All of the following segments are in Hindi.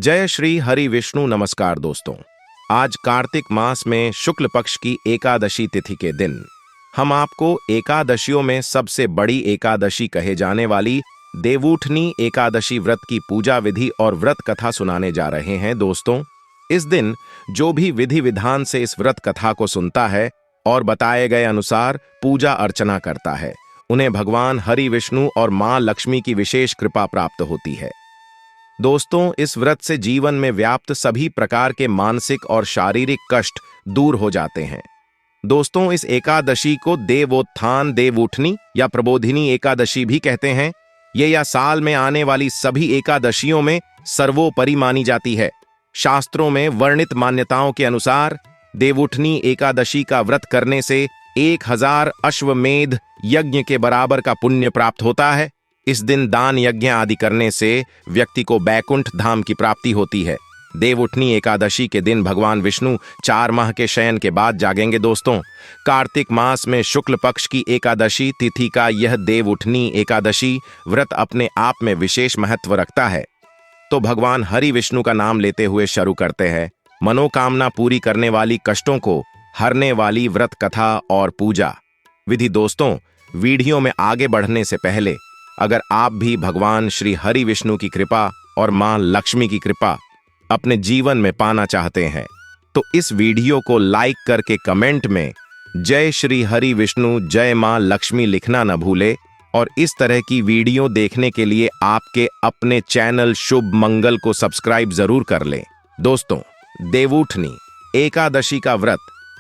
जय श्री हरि विष्णु। नमस्कार दोस्तों, आज कार्तिक मास में शुक्ल पक्ष की एकादशी तिथि के दिन हम आपको एकादशियों में सबसे बड़ी एकादशी कहे जाने वाली देवउठनी एकादशी व्रत की पूजा विधि और व्रत कथा सुनाने जा रहे हैं। दोस्तों, इस दिन जो भी विधि विधान से इस व्रत कथा को सुनता है और बताए गए अनुसार पूजा अर्चना करता है, उन्हें भगवान हरि विष्णु और मां लक्ष्मी की विशेष कृपा प्राप्त होती है। दोस्तों, इस व्रत से जीवन में व्याप्त सभी प्रकार के मानसिक और शारीरिक कष्ट दूर हो जाते हैं। दोस्तों, इस एकादशी को देवोत्थान देवउठनी या प्रबोधिनी एकादशी भी कहते हैं। ये या साल में आने वाली सभी एकादशियों में सर्वोपरि मानी जाती है। शास्त्रों में वर्णित मान्यताओं के अनुसार देवउठनी एकादशी का व्रत करने से 1000 अश्वमेध यज्ञ के बराबर का पुण्य प्राप्त होता है। इस दिन दान यज्ञ आदि करने से व्यक्ति को बैकुंठ धाम की प्राप्ति होती है। देवउठनी एकादशी के दिन भगवान विष्णु 4 माह के शयन के बाद जागेंगे। दोस्तों, कार्तिक मास में शुक्ल पक्ष की एकादशी तिथि का यह देवउठनी एकादशी व्रत अपने आप में विशेष महत्व रखता है। तो भगवान हरि विष्णु का नाम लेते हुए शुरू करते हैं मनोकामना पूरी करने वाली, कष्टों को हरने वाली व्रत कथा और पूजा विधि। दोस्तों, वीडियो में आगे बढ़ने से पहले अगर आप भी भगवान श्री हरि विष्णु की कृपा और मां लक्ष्मी की कृपा अपने जीवन में पाना चाहते हैं तो इस वीडियो को लाइक करके कमेंट में जय श्री हरि विष्णु जय मां लक्ष्मी लिखना न भूले। और इस तरह की वीडियो देखने के लिए आपके अपने चैनल शुभ मंगल को सब्सक्राइब जरूर कर लें। दोस्तों, देवउठनी एकादशी का व्रत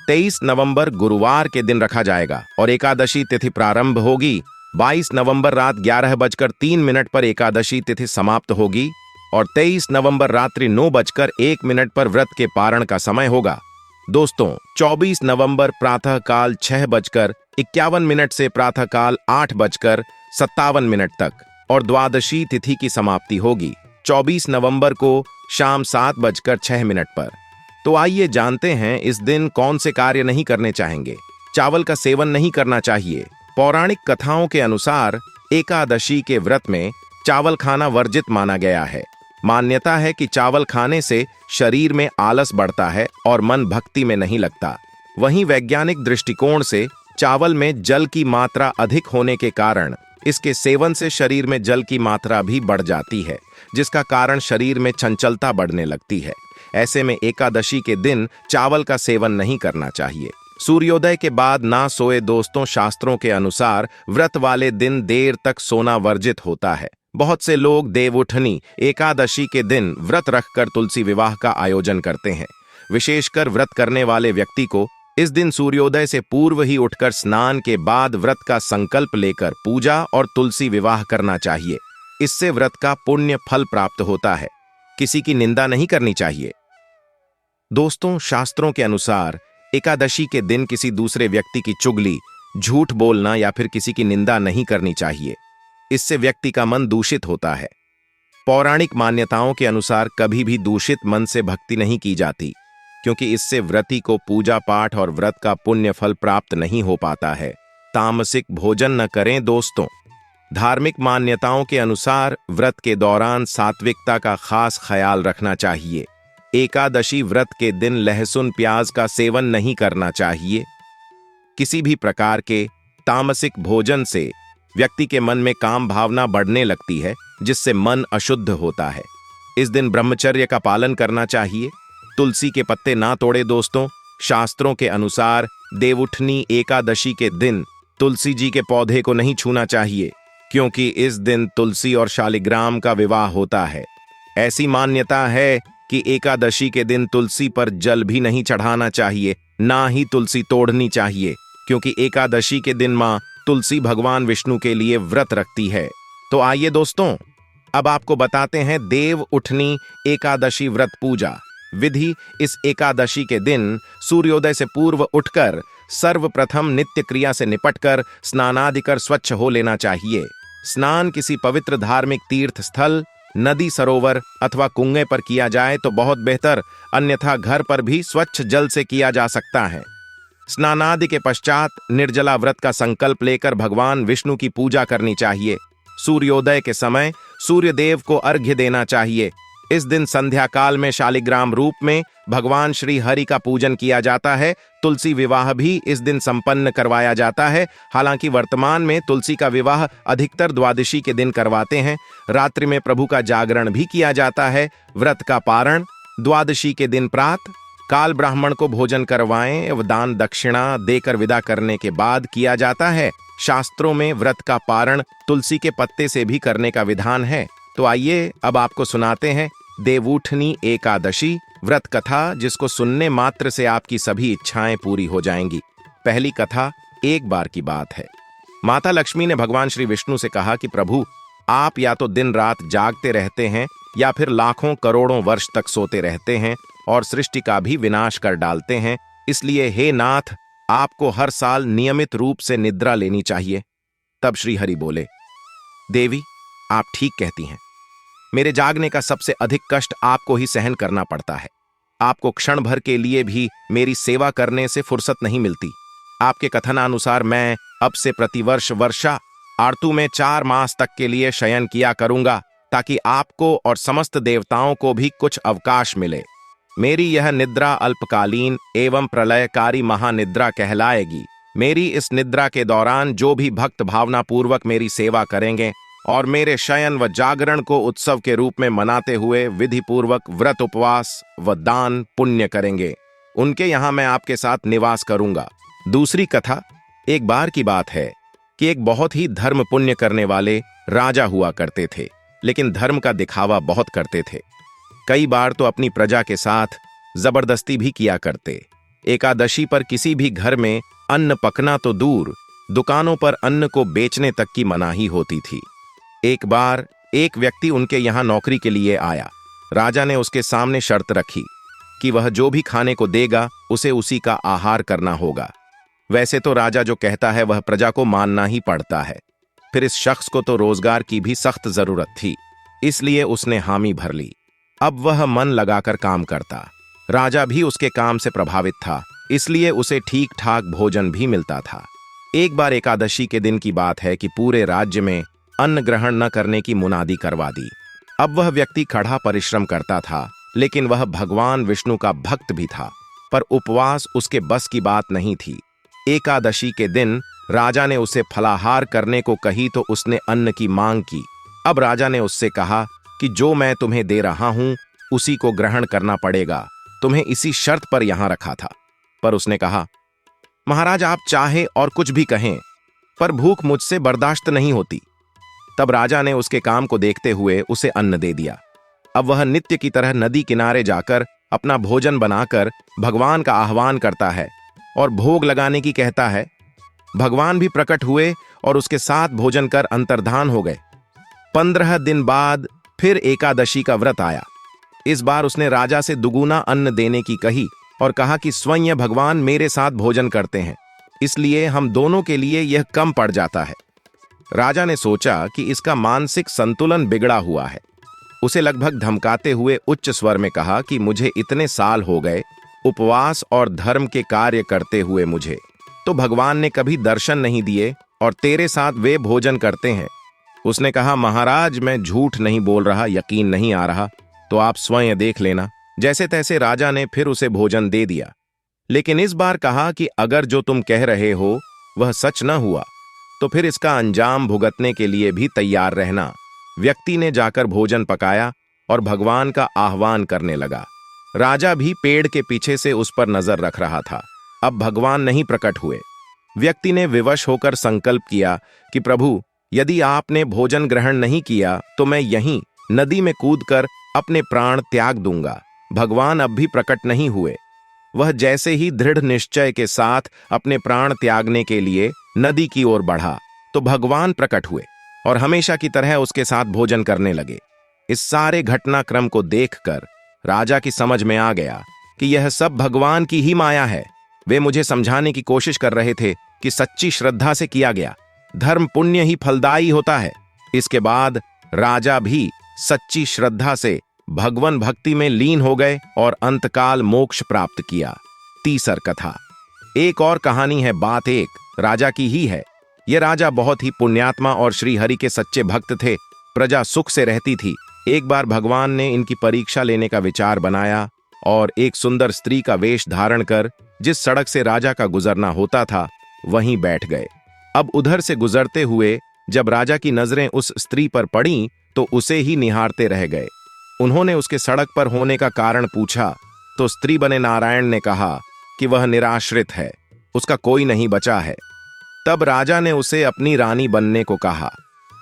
23 नवंबर गुरुवार के दिन रखा जाएगा और एकादशी तिथि प्रारंभ होगी 22 नवंबर रात 11:03 पर एकादशी तिथि समाप्त होगी और 23 नवंबर रात्रि 9:01 पर व्रत के पारण का समय होगा। दोस्तों, 24 नवंबर प्रातःकाल 6:51 से प्रातःकाल 8:57 तक और द्वादशी तिथि की समाप्ति होगी 24 नवंबर को शाम 7:06 पर। तो आइए जानते हैं इस दिन कौन से कार्य नहीं करने चाहेंगे। चावल का सेवन नहीं करना चाहिए। पौराणिक कथाओं के अनुसार एकादशी के व्रत में चावल खाना वर्जित माना गया है। मान्यता है कि चावल खाने से शरीर में आलस बढ़ता है और मन भक्ति में नहीं लगता। वहीं वैज्ञानिक दृष्टिकोण से चावल में जल की मात्रा अधिक होने के कारण इसके सेवन से शरीर में जल की मात्रा भी बढ़ जाती है, जिसका कारण शरीर में चंचलता बढ़ने लगती है। ऐसे में एकादशी के दिन चावल का सेवन नहीं करना चाहिए। सूर्योदय के बाद ना सोए। दोस्तों, शास्त्रों के अनुसार व्रत वाले दिन देर तक सोना वर्जित होता है। बहुत से लोग देवउठनी एकादशी के दिन व्रत रखकर तुलसी विवाह का आयोजन करते हैं। विशेषकर व्रत करने वाले व्यक्ति को इस दिन सूर्योदय से पूर्व ही उठकर स्नान के बाद व्रत का संकल्प लेकर पूजा और तुलसी विवाह करना चाहिए। इससे व्रत का पुण्य फल प्राप्त होता है। किसी की निंदा नहीं करनी चाहिए। दोस्तों, शास्त्रों के अनुसार एकादशी के दिन किसी दूसरे व्यक्ति की चुगली, झूठ बोलना या फिर किसी की निंदा नहीं करनी चाहिए। इससे व्यक्ति का मन दूषित होता है। पौराणिक मान्यताओं के अनुसार कभी भी दूषित मन से भक्ति नहीं की जाती, क्योंकि इससे व्रती को पूजा पाठ और व्रत का पुण्य फल प्राप्त नहीं हो पाता है। तामसिक भोजन न करें। दोस्तों, धार्मिक मान्यताओं के अनुसार व्रत के दौरान सात्विकता का खास ख्याल रखना चाहिए। एकादशी व्रत के दिन लहसुन प्याज का सेवन नहीं करना चाहिए। किसी भी प्रकार के तामसिक भोजन से व्यक्ति के मन में काम भावना बढ़ने लगती है, जिससे मन अशुद्ध होता है। इस दिन ब्रह्मचर्य का पालन करना चाहिए। तुलसी के पत्ते ना तोड़े। दोस्तों, शास्त्रों के अनुसार देवउठनी एकादशी के दिन तुलसी जी के पौधे को नहीं छूना चाहिए, क्योंकि इस दिन तुलसी और शालिग्राम का विवाह होता है। ऐसी मान्यता है कि एकादशी के दिन तुलसी पर जल भी नहीं चढ़ाना चाहिए, ना ही तुलसी तोड़नी चाहिए, क्योंकि एकादशी के दिन मां तुलसी भगवान विष्णु के लिए व्रत रखती है। तो आइए दोस्तों, अब आपको बताते हैं देवउठनी एकादशी व्रत पूजा विधि। इस एकादशी के दिन सूर्योदय से पूर्व उठकर सर्वप्रथम नित्य क्रिया से निपटकर स्नानादि कर स्वच्छ हो लेना चाहिए। स्नान किसी पवित्र धार्मिक तीर्थ स्थल, नदी, सरोवर अथवा कुएं पर किया जाए तो बहुत बेहतर, अन्यथा घर पर भी स्वच्छ जल से किया जा सकता है। स्नानादि के पश्चात निर्जला व्रत का संकल्प लेकर भगवान विष्णु की पूजा करनी चाहिए। सूर्योदय के समय सूर्यदेव को अर्घ्य देना चाहिए। इस दिन संध्या काल में शालिग्राम रूप में भगवान श्री हरि का पूजन किया जाता है। तुलसी विवाह भी इस दिन संपन्न करवाया जाता है। हालांकि वर्तमान में तुलसी का विवाह अधिकतर द्वादशी के दिन करवाते हैं। रात्रि में प्रभु का जागरण भी किया जाता है। व्रत का पारण द्वादशी के दिन प्रातः काल ब्राह्मण को भोजन करवाएं एवं दान दक्षिणा देकर विदा करने के बाद किया जाता है। शास्त्रों में व्रत का पारण तुलसी के पत्ते से भी करने का विधान है। तो आइए अब आपको सुनाते हैं देवउठनी एकादशी व्रत कथा, जिसको सुनने मात्र से आपकी सभी इच्छाएं पूरी हो जाएंगी। पहली कथा एक बार की बात है। माता लक्ष्मी ने भगवान श्री विष्णु से कहा कि प्रभु, आप या तो दिन रात जागते रहते हैं या फिर लाखों करोड़ों वर्ष तक सोते रहते हैं और सृष्टि का भी विनाश कर डालते हैं। इसलिए हे नाथ, आपको हर साल नियमित रूप से निद्रा लेनी चाहिए। तब श्री हरि बोले, देवी, आप ठीक कहती हैं। मेरे जागने का सबसे अधिक कष्ट आपको ही सहन करना पड़ता है। आपको क्षण भर के लिए भी मेरी सेवा करने से फुर्सत नहीं मिलती। आपके कथनानुसार मैं अब से प्रतिवर्ष वर्षा आर्तु में 4 मास तक के लिए शयन किया करूंगा, ताकि आपको और समस्त देवताओं को भी कुछ अवकाश मिले। मेरी यह निद्रा अल्पकालीन एवं प्रलयकारी महानिद्रा कहलाएगी। मेरी इस निद्रा के दौरान जो भी भक्त भावनापूर्वक मेरी सेवा करेंगे और मेरे शयन व जागरण को उत्सव के रूप में मनाते हुए विधि पूर्वक व्रत उपवास व दान पुण्य करेंगे, उनके यहां मैं आपके साथ निवास करूंगा। दूसरी कथा एक बार की बात है कि एक बहुत ही धर्म पुण्य करने वाले राजा हुआ करते थे, लेकिन धर्म का दिखावा बहुत करते थे। कई बार तो अपनी प्रजा के साथ जबरदस्ती भी किया करते। एकादशी पर किसी भी घर में अन्न पकना तो दूर, दुकानों पर अन्न को बेचने तक की मनाही होती थी। एक बार एक व्यक्ति उनके यहां नौकरी के लिए आया। राजा ने उसके सामने शर्त रखी कि वह जो भी खाने को देगा उसे उसी का आहार करना होगा। वैसे तो राजा जो कहता है वह प्रजा को मानना ही पड़ता है। फिर इस शख्स को तो रोजगार की भी सख्त जरूरत थी, इसलिए उसने हामी भर ली। अब वह मन लगाकर काम करता। राजा भी उसके काम से प्रभावित था, इसलिए उसे ठीक ठाक भोजन भी मिलता था। एक बार एकादशी के दिन की बात है कि पूरे राज्य में अन्न ग्रहण न करने की मुनादी करवा दी। अब वह व्यक्ति कड़ा परिश्रम करता था, लेकिन वह भगवान विष्णु का भक्त भी था, पर उपवास उसके बस की बात नहीं थी। एकादशी के दिन राजा ने उसे फलाहार करने को कही तो उसने अन्न की मांग की। अब राजा ने उससे कहा कि जो मैं तुम्हें दे रहा हूं उसी को ग्रहण करना पड़ेगा। तुम्हें इसी शर्त पर यहां रखा था। पर उसने कहा, महाराज, आप चाहे और कुछ भी कहें, पर भूख मुझसे बर्दाश्त नहीं होती। तब राजा ने उसके काम को देखते हुए उसे अन्न दे दिया। अब वह नित्य की तरह नदी किनारे जाकर अपना भोजन बनाकर भगवान का आह्वान करता है और भोग लगाने की कहता है। भगवान भी प्रकट हुए और उसके साथ भोजन कर अंतर्धान हो गए। 15 दिन बाद फिर एकादशी का व्रत आया। इस बार उसने राजा से दुगुना अन्न देने की कही और कहा कि स्वयं भगवान मेरे साथ भोजन करते हैं, इसलिए हम दोनों के लिए यह कम पड़ जाता है। राजा ने सोचा कि इसका मानसिक संतुलन बिगड़ा हुआ है। उसे लगभग धमकाते हुए उच्च स्वर में कहा कि मुझे इतने साल हो गए उपवास और धर्म के कार्य करते हुए, मुझे तो भगवान ने कभी दर्शन नहीं दिए और तेरे साथ वे भोजन करते हैं। उसने कहा, महाराज, मैं झूठ नहीं बोल रहा, यकीन नहीं आ रहा तो आप स्वयं देख लेना। जैसे तैसे राजा ने फिर उसे भोजन दे दिया, लेकिन इस बार कहा कि अगर जो तुम कह रहे हो वह सच न हुआ तो फिर इसका अंजाम भुगतने के लिए भी तैयार रहना। व्यक्ति ने जाकर भोजन पकाया और भगवान का आह्वान करने लगा। राजा भी पेड़ के पीछे से उस पर नजर रख रहा था। अब भगवान नहीं प्रकट हुए। व्यक्ति ने विवश होकर संकल्प किया कि प्रभु, यदि आपने भोजन ग्रहण नहीं किया तो मैं यहीं नदी में कूदकर अपने प्राण त्याग दूंगा। भगवान अब भी प्रकट नहीं हुए। वह जैसे ही दृढ़ निश्चय के साथ अपने प्राण त्यागने के लिए नदी की ओर बढ़ा तो भगवान प्रकट हुए और हमेशा की तरह उसके साथ भोजन करने लगे। इस सारे घटनाक्रम को देखकर राजा की समझ में आ गया कि यह सब भगवान की ही माया है। वे मुझे समझाने की कोशिश कर रहे थे कि सच्ची श्रद्धा से किया गया धर्म पुण्य ही फलदायी होता है। इसके बाद राजा भी सच्ची श्रद्धा से भगवान भक्ति में लीन हो गए और अंतकाल मोक्ष प्राप्त किया। तीसर कथा एक और कहानी है। बात एक राजा की ही है। यह राजा बहुत ही पुण्यात्मा और श्री हरि के सच्चे भक्त थे। प्रजा सुख से रहती थी। एक बार भगवान ने इनकी परीक्षा लेने का विचार बनाया और एक सुंदर स्त्री का वेश धारण कर जिस सड़क से राजा का गुजरना होता था वहीं बैठ गए। अब उधर से गुजरते हुए जब राजा की नजरें उस स्त्री पर पड़ीं तो उसे ही निहारते रह गए। उन्होंने उसके सड़क पर होने का कारण पूछा तो स्त्री बने नारायण ने कहा कि वह निराश्रित है, उसका कोई नहीं बचा है। तब राजा ने उसे अपनी रानी बनने को कहा।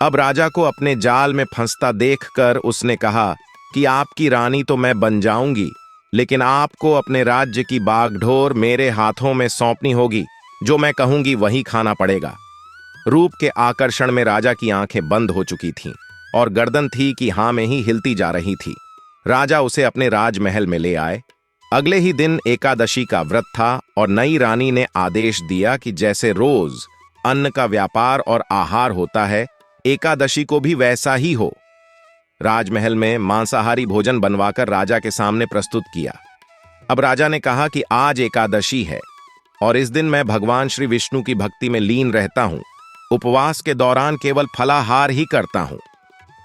अब राजा को अपने जाल में फंसता देखकर उसने कहा कि आपकी रानी तो मैं बन जाऊंगी, लेकिन आपको अपने राज्य की बागडोर मेरे हाथों में सौंपनी होगी। जो मैं कहूंगी वही खाना पड़ेगा। रूप के आकर्षण में राजा की आंखें बंद हो चुकी थीं और गर्दन थी कि हां में ही हिलती जा रही थी। राजा उसे अपने राजमहल में ले आए। अगले ही दिन एकादशी का व्रत था और नई रानी ने आदेश दिया कि जैसे रोज अन्न का व्यापार और आहार होता है, एकादशी को भी वैसा ही हो। राजमहल में मांसाहारी भोजन बनवाकर राजा के सामने प्रस्तुत किया। अब राजा ने कहा कि आज एकादशी है और इस दिन मैं भगवान श्री विष्णु की भक्ति में लीन रहता हूं। उपवास के दौरान केवल फलाहार ही करता हूं।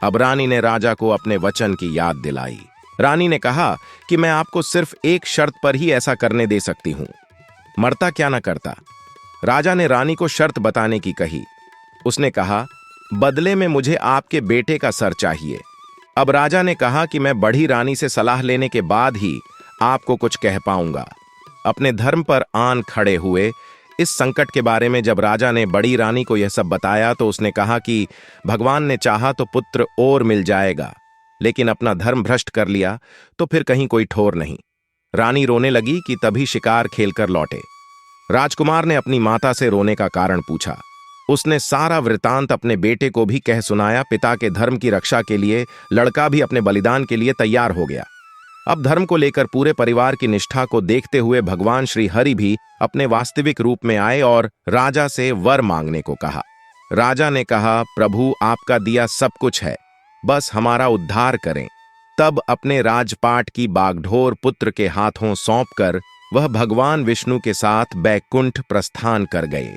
अब रानी ने राजा को अपने वचन की याद दिलाई। रानी ने कहा कि मैं आपको सिर्फ एक शर्त पर ही ऐसा करने दे सकती हूं, मरता क्या ना करता। राजा ने रानी को शर्त बताने की कही। उसने कहा, बदले में मुझे आपके बेटे का सर चाहिए। अब राजा ने कहा कि मैं बड़ी रानी से सलाह लेने के बाद ही आपको कुछ कह पाऊंगा। अपने धर्म पर आन खड़े हुए इस संकट के बारे में जब राजा ने बड़ी रानी को यह सब बताया तो उसने कहा कि भगवान ने चाहा तो पुत्र और मिल जाएगा, लेकिन अपना धर्म भ्रष्ट कर लिया तो फिर कहीं कोई ठोर नहीं। रानी रोने लगी कि तभी शिकार खेलकर लौटे। राजकुमार ने अपनी माता से रोने का कारण पूछा। उसने सारा वृतांत अपने बेटे को भी कह सुनाया। पिता के धर्म की रक्षा के लिए लड़का भी अपने बलिदान के लिए तैयार हो गया। अब धर्म को लेकर पूरे परिवार की निष्ठा को देखते हुए भगवान श्री हरि भी अपने वास्तविक रूप में आए और राजा से वर मांगने को कहा। राजा ने कहा, प्रभु आपका दिया सब कुछ है, बस हमारा उद्धार करें। तब अपने राजपाट की बागडोर पुत्र के हाथों सौंपकर वह भगवान विष्णु के साथ बैकुंठ प्रस्थान कर गए।